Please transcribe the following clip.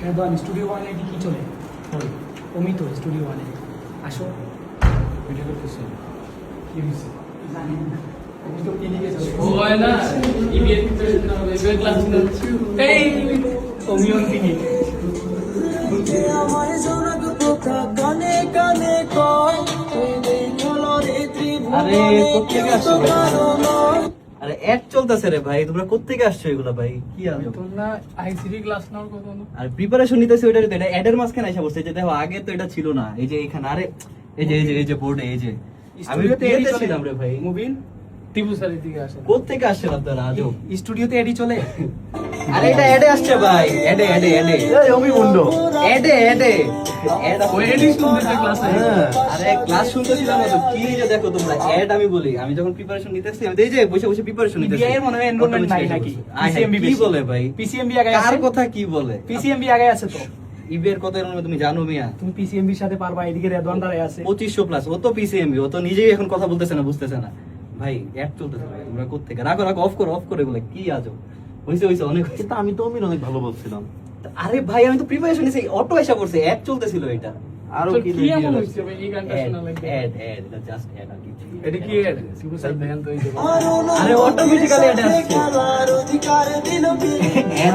Redwan studio ওয়ানে এটি কি চলে? অমিত স্টুডিও ওয়ানে আসো। ভিডিও করতেছি। কি হয়েছে জানি না, অমিত ক্লিনিকে চলে ও হয় না ইবিএ প্রিপারেশন না হবে ইবিএ ক্লাস না এই অমিয়ন ক্লিনিক। আমার জনক পোকা কানে কানে কয় তুই দেখলো রে আরে, কোত্থেকে আসছো ভাই? ত্রিভুবনে আরে অ্যাড চলতেছে রে ভাই, তোমরা কোত্থেকে আসছো এগুলা ভাই? কি আছো? তোমরা আইসিডি ক্লাস নাও কথা না আর প্রিপারেশন নিতেছি ওইটার তো, এটা অ্যাডের মাঝখানে এসে বসছে। যে দেখো আগে তো এটা ছিল না, এই যে এখানে। আরে এই যে বোর্ডে এই যে আমি স্টুডিওতে এডি চলে ছিলাম রে ভাই। মুবিন টিপু স্যারের দিকে আসে কোত্থেকে আসছেন আপনারা আজও? স্টুডিওতে এডি চলে। আরে এটা অ্যাডে আসছে ভাই, অ্যাডে এই অমি মুন্ডো অ্যাডে ওই এডি শুনতেছে ক্লাসে আরে ক্লাস শুনতেছিলাম না তো, কি যে দেখো তোমরা অ্যাড। আমি বলি, আমি যখন প্রিপারেশন নিতেছি, আমি এই যে বসে বসে প্রিপারেশন নিতেছি। ইবিআই এর মনে হয় এনরোলমেন্ট নাই নাকি? পিসিএমবি কি বলে ভাই? পিসিএমবি আগে কার আছে, কথা কি বলে? পিসিএমবি আগে আছে তো। ইবিআর কথা তুমি জানো মিয়া? তুমি পিসিএমবির সাথে পারবা, এদিকে রেদওয়ান দাঁড়ায় আছে। 2500 প্লাস। ও তো পিসিএমবি, ও তো নিজেই এখন কথা বলতেছে না, বুঝতেছে না ভাই। অ্যাড চলতেছে ভাই, তোমরা কোত্থেকে? রাখো অফ করে বলে কি আজও হইছে অনেক হইছে। কিন্তু আমি তো অমির অনেক ভালো বলছিলাম। আরে ভাই আমি তো প্রিপারেশন নিছি, অটো এসে পড়ছে, অ্যাড চলতেছিল এটা। আরো তোর কি কি এমন হইছে ভাই এই গানটা শোনা লাগবে অ্যাড এটা জাস্ট অ্যাড আর কিছু। এটা কি এড টিপু স্যার দেখেন তো এই যে আরে অটোমেটিক্যালি অ্যাড আসছে। খেলার অধিকার দিল কি অ্যাড